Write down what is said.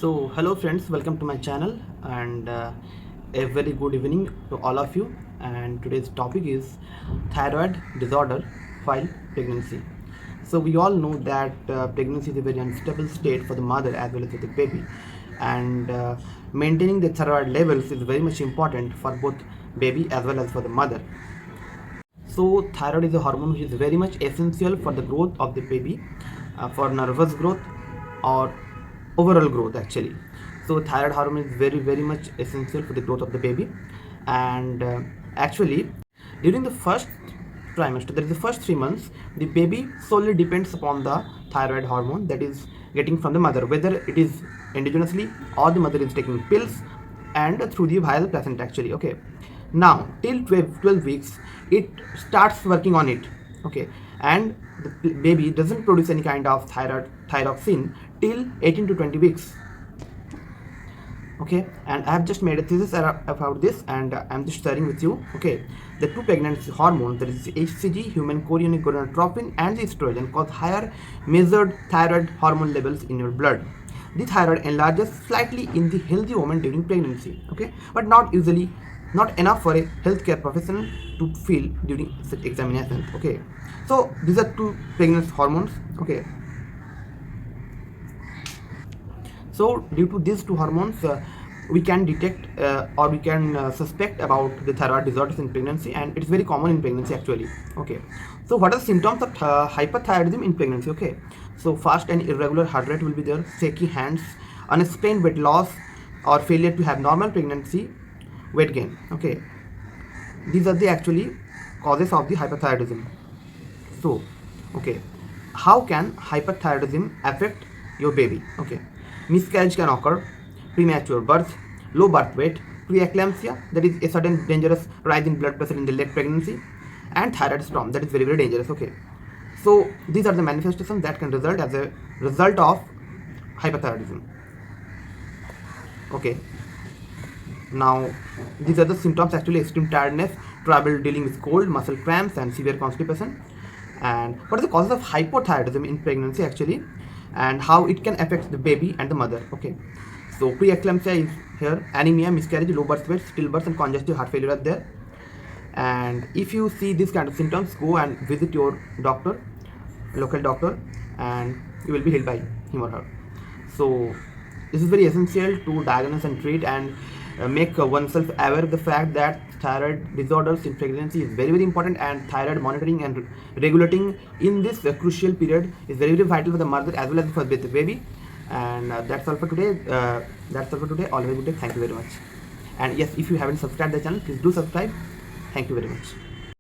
So hello friends, welcome to my channel and a very good evening to all of you. And today's topic is thyroid disorder while pregnancy. So we all know that pregnancy is a very unstable state for the mother as well as for the baby, and maintaining the thyroid levels is very much important for both baby as well as for the mother. So thyroid is a hormone which is very much essential for the growth of the baby, for nervous growth or overall growth actually. So thyroid hormone is very much essential for the growth of the baby, and actually during the first trimester, that is the first 3 months, the baby solely depends upon the thyroid hormone that is getting from the mother, whether it is endogenously or the mother is taking pills and through the via the placenta actually. Okay, now till 12 weeks it starts working on it. Okay, and the baby doesn't produce any kind of thyroxine till 18 to 20 weeks. Okay, and I have just made a thesis about this, and I'm just sharing with you. Okay, the two pregnancy hormones, that is HCG, human chorionic gonadotropin, and the estrogen, cause higher measured thyroid hormone levels in your blood. The thyroid enlarges slightly in the healthy woman during pregnancy. Okay, but not enough for a healthcare professional to feel during such examination. Okay, so these are two pregnancy hormones. Okay, so due to these two hormones, we can detect or we can suspect about the thyroid disorders in pregnancy, and it's very common in pregnancy actually. Okay, so what are the symptoms of hyperthyroidism in pregnancy? Okay, so fast and irregular heart rate will be there, shaky hands, unexplained weight loss or failure to have normal pregnancy weight gain. Okay, these are the actually causes of the hyperthyroidism. So okay, how can hyperthyroidism affect your baby? Okay, miscarriage can occur, premature birth, low birth weight, preeclampsia, that is a sudden dangerous rise in blood pressure in the late pregnancy, and thyroid storm, that is very dangerous. Okay, so these are the manifestations that can result as a result of hyperthyroidism. Okay, now these are the symptoms actually: extreme tiredness, trouble dealing with cold, muscle cramps, and severe constipation. And what are the causes of hypothyroidism in pregnancy actually, and how it can affect the baby and the mother? Okay, so preeclampsia is here, anemia, miscarriage, low birth weight, stillbirth, and congestive heart failure are there. And if you see these kind of symptoms, go and visit your doctor, local doctor, and you will be healed by him or her. So this is very essential to diagnose and treat, and make oneself aware of the fact that thyroid disorders in pregnancy is very important, and thyroid monitoring and regulating in this crucial period is very vital for the mother as well as for the baby. And that's all for today. All have a good day. Thank you very much. And yes, if you haven't subscribed the channel, please do subscribe. Thank you very much.